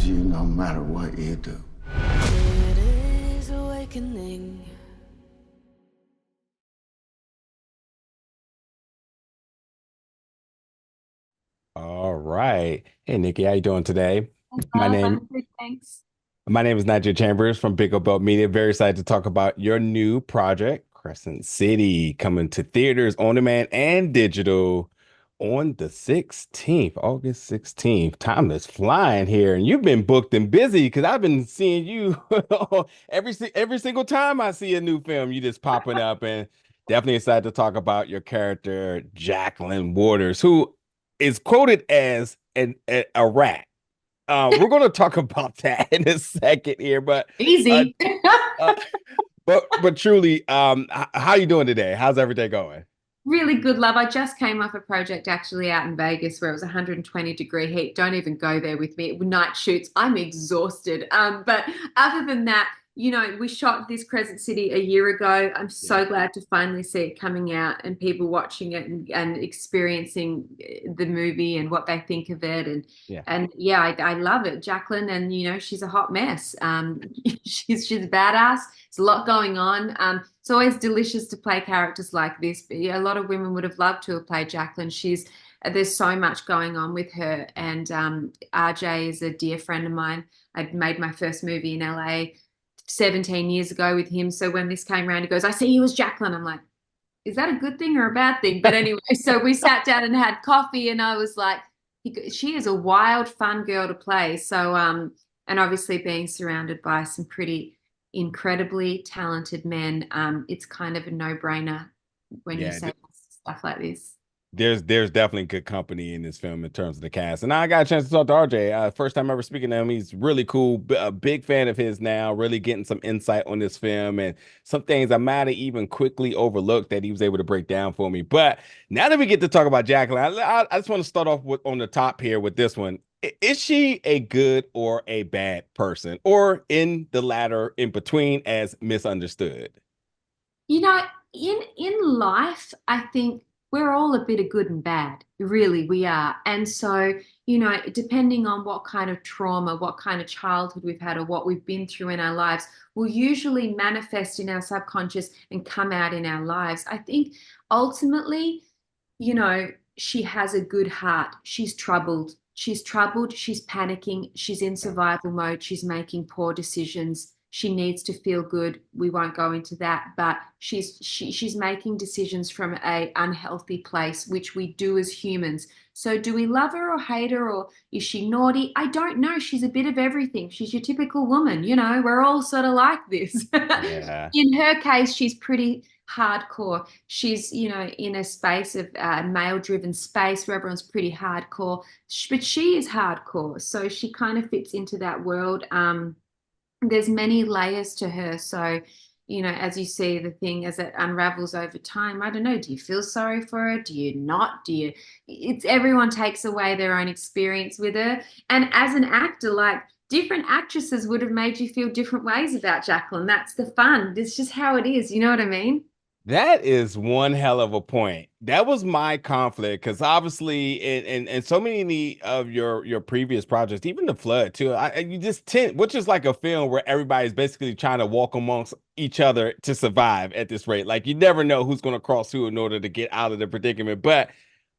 you no matter what you do. It is awakening. All right. Hey, Nikki, how you doing today? My Love, name I'm good, thanks. my name is Nigel Chambers from Big Oak Belt Media. Very excited to talk about your new project, Crescent City, coming to theaters on demand and digital on the 16th, August 16th. Time is flying here, and you've been booked and busy because I've been seeing you every single time I see a new film, you just popping up, and definitely excited to talk about your character, Jacqueline Waters, who is quoted as a rat. We're going to talk about that in a second here, uh, Easy. uh, but truly, how you doing today? How's everything going? Really good, love. I just came off a project actually out in Vegas where it was 120-degree heat. Don't even go there with me. Night shoots. I'm exhausted. But other than that, we shot this Crescent City a year ago. I'm Yeah, so glad to finally see it coming out and people watching it and experiencing the movie and what they think of it. And yeah. and yeah, I love it. Jacqueline, and she's a hot mess. She's badass. There's a lot going on. It's always delicious to play characters like this. But yeah, a lot of women would have loved to have played Jacqueline. There's so much going on with her. And RJ is a dear friend of mine. I'd made my first movie in LA 17 years ago with him. So when this came around, he goes, "I see you as Jacqueline." I'm like, is that a good thing or a bad thing? But anyway, so we sat down and had coffee, and I was like, she is a wild, fun girl to play. So, and obviously being surrounded by some pretty incredibly talented men, it's kind of a no-brainer when you Yeah, say stuff like this. there's definitely good company in this film in terms of the cast. And I got a chance to talk to RJ. First time ever speaking to him. He's really cool. A big fan of his now, really getting some insight on this film and some things I might have even quickly overlooked that he was able to break down for me. But now that we get to talk about Jacqueline, I just want to start off with on the top here with this one. Is she a good or a bad person, or in the latter, in between, as misunderstood? You know, in life, I think we're all a bit of good and bad. Really, we are. And so, depending on what kind of trauma, what kind of childhood we've had, or what we've been through in our lives, will usually manifest in our subconscious and come out in our lives. I think ultimately, she has a good heart. She's troubled. She's troubled. She's panicking. She's in survival mode. She's making poor decisions. She needs to feel good. We won't go into that, but she's making decisions from a unhealthy place, which we do as humans. So do we love her or hate her, or is she naughty? I don't know. She's a bit of everything. She's your typical woman. We're all sort of like this. Yeah. In her case, she's pretty hardcore. She's, in a space of male-driven space where everyone's pretty hardcore, but she is hardcore. So she kind of fits into that world. There's many layers to her. So, as you see the thing as it unravels over time, I don't know, do you feel sorry for her? Do you not? It's everyone takes away their own experience with her. And as an actor, like different actresses would have made you feel different ways about Jacqueline. That's the fun. It's just how it is. You know what I mean? That is one hell of a point. That was my conflict because obviously, in so many of your previous projects, even the Flood too, you just tend, which is like a film where everybody's basically trying to walk amongst each other to survive at this rate. Like you never know who's going to cross who in order to get out of the predicament. But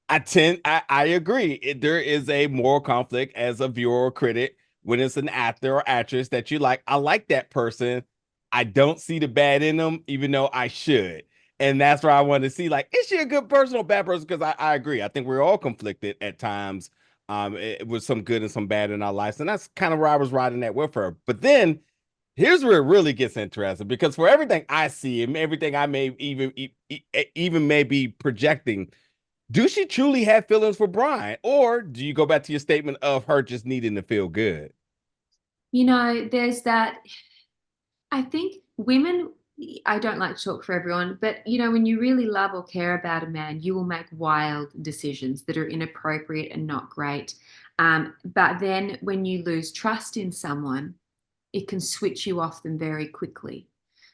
I agree. There is a moral conflict as a viewer or critic when it's an actor or actress that you like. I like that person. I don't see the bad in them, even though I should. And that's where I want to see, like, is she a good person or bad person? Because I agree. I think we're all conflicted at times, with some good and some bad in our lives. And that's kind of where I was riding that with her. But then here's where it really gets interesting because for everything I see and everything I may even may be projecting, do she truly have feelings for Brian? Or do you go back to your statement of her just needing to feel good? There's that. I think women, I don't like to talk for everyone, but when you really love or care about a man, you will make wild decisions that are inappropriate and not great. But then when you lose trust in someone, it can switch you off them very quickly.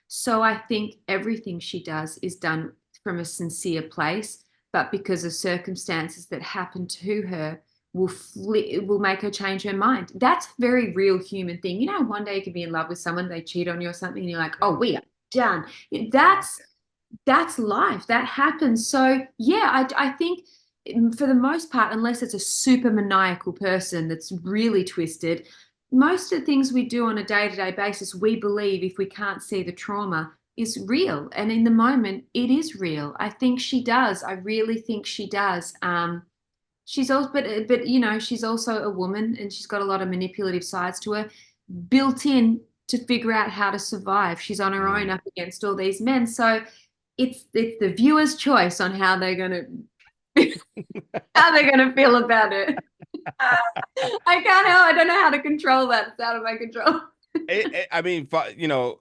So I think everything she does is done from a sincere place, but because of circumstances that happen to her, will make her change her mind. That's a very real human thing. You know, one day you could be in love with someone, they cheat on you or something, and you're like, oh, we are done. That's life. That happens. So yeah, I think for the most part, unless it's a super maniacal person that's really twisted, most of the things we do on a day-to-day basis, we believe, if we can't see the trauma, is real. And in the moment, it is real. I think she does. I really think she does. She's also, but you know, she's also a woman, and she's got a lot of manipulative sides to her, built in to figure out how to survive. She's on her own up against all these men. So it's the viewer's choice on how they're gonna feel about it. I can't help. I don't know how to control that. It's out of my control. I mean, you know,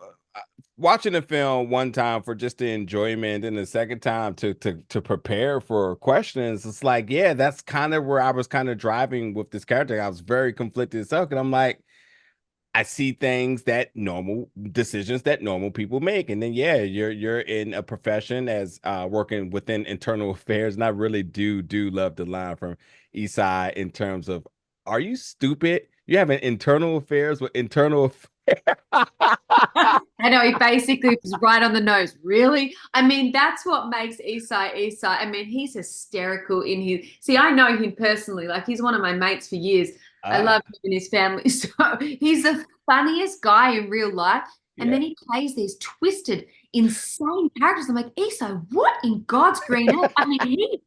watching the film one time for just the enjoyment, and the second time to prepare for questions, it's like, yeah, that's kind of where I was kind of driving with this character. I was very conflicted itself, and I'm like, I see things decisions that normal people make. And then, yeah, you're in a profession as working within internal affairs. And I really do love the line from Esai in terms of, are you stupid? You have an internal affairs with internal affairs. I know, he basically was right on the nose. Really? I mean, that's what makes Esai. I mean, he's hysterical in his. See, I know him personally. Like, he's one of my mates for years. I love him and his family. So he's the funniest guy in real life. And then he plays these twisted, insane characters. I'm like, Esai, what in God's green earth? I mean,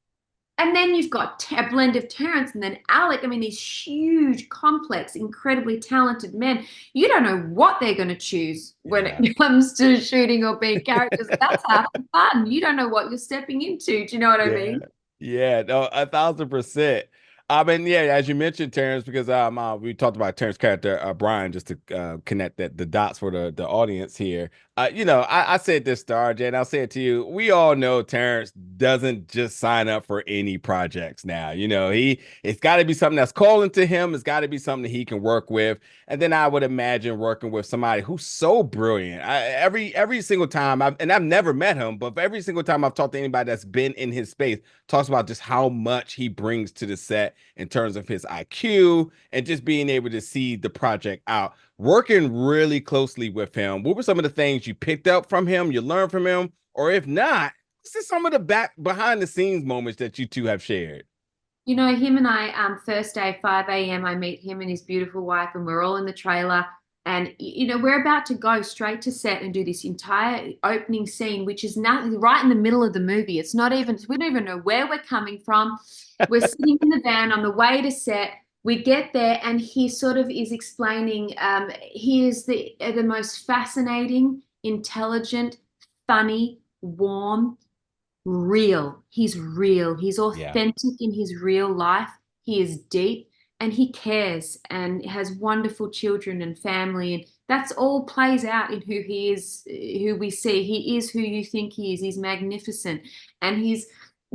and then you've got a blend of Terrence and then Alec. I mean, these huge, complex, incredibly talented men. You don't know what they're going to choose when it comes to shooting or being characters. That's half the fun. You don't know what you're stepping into. Do you know what I mean? Yeah, no, 1,000%. I mean, yeah, as you mentioned, Terrence, because we talked about Terrence's character, Brian, just to connect the dots for the audience here. You know, I said this to RJ, and I'll say it to you. We all know Terrence doesn't just sign up for any projects now. You know, it's got to be something that's calling to him. It's got to be something that he can work with. And then I would imagine working with somebody who's so brilliant. Every single time I've never met him, but every single time I've talked to anybody that's been in his space, talks about just how much he brings to the set in terms of his IQ and just being able to see the project out. Working really closely with him, what were some of the things you picked up from him, you learned from him, or if not, what's just some of the behind the scenes moments that you two have shared? You know, him and I, first day, 5 a.m., I meet him and his beautiful wife, and we're all in the trailer. And, you know, we're about to go straight to set and do this entire opening scene, which is not right in the middle of the movie. It's not even, we don't even know where we're coming from. We're sitting in the van on the way to set. We get there, and he sort of is explaining, he is the most fascinating, intelligent, funny, warm, real. He's real. He's authentic in his real life. He is deep, and he cares, and has wonderful children and family. And that's all plays out in who he is, who we see. He is who you think he is. He's magnificent. And he's,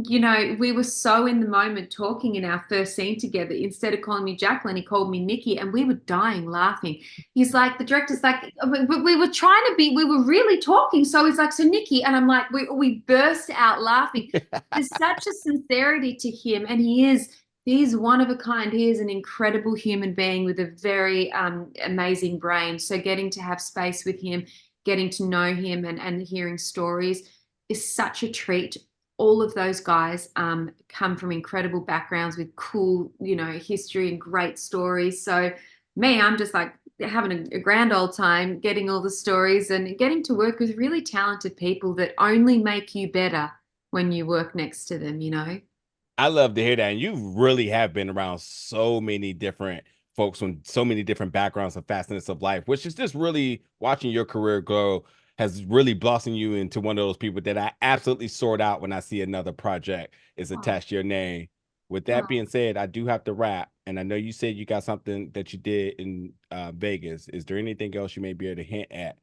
you know, we were so in the moment talking in our first scene together. Instead of calling me Jacqueline, he called me Nicky, and we were dying laughing. He's like, the director's like, we were trying to be, we were really talking. So he's like, so Nicky, and I'm like, we burst out laughing. There's such a sincerity to him, and he's one of a kind. He is an incredible human being with a very amazing brain. So getting to have space with him, getting to know him, and hearing stories is such a treat. All of those guys come from incredible backgrounds with cool, you know, history and great stories. So me, I'm just like having a grand old time getting all the stories and getting to work with really talented people that only make you better when you work next to them, you know. I love to hear that. And you really have been around so many different folks from so many different backgrounds and facets of life, which is just really watching your career grow has really blossomed you into one of those people that I absolutely sort out when I see another project is attached to your name. With that being said, I do have to wrap. And I know you said you got something that you did in Vegas. Is there anything else you may be able to hint at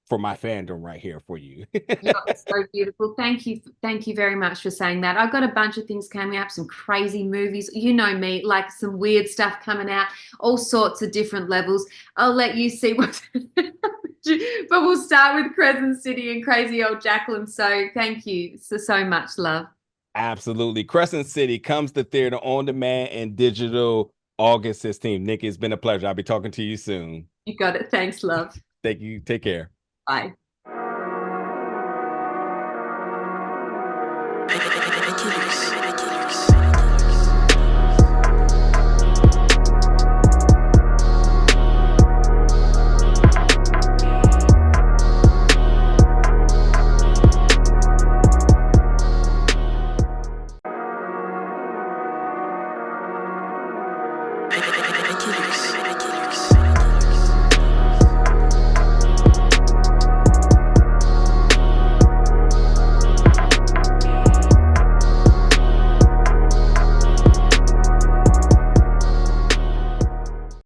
for my fandom right here for you? Yeah, it's so beautiful. Thank you very much for saying that. I've got a bunch of things coming up, some crazy movies, you know me, like some weird stuff coming out, all sorts of different levels. I'll let you see what but we'll start with Crescent City and crazy old Jacqueline. So thank you so much, love. Absolutely. Crescent City comes to theater on demand and digital August 16th. Nikki, it's been a pleasure. I'll be talking to you soon. You got it. Thanks, love. Thank you. Take care. Bye.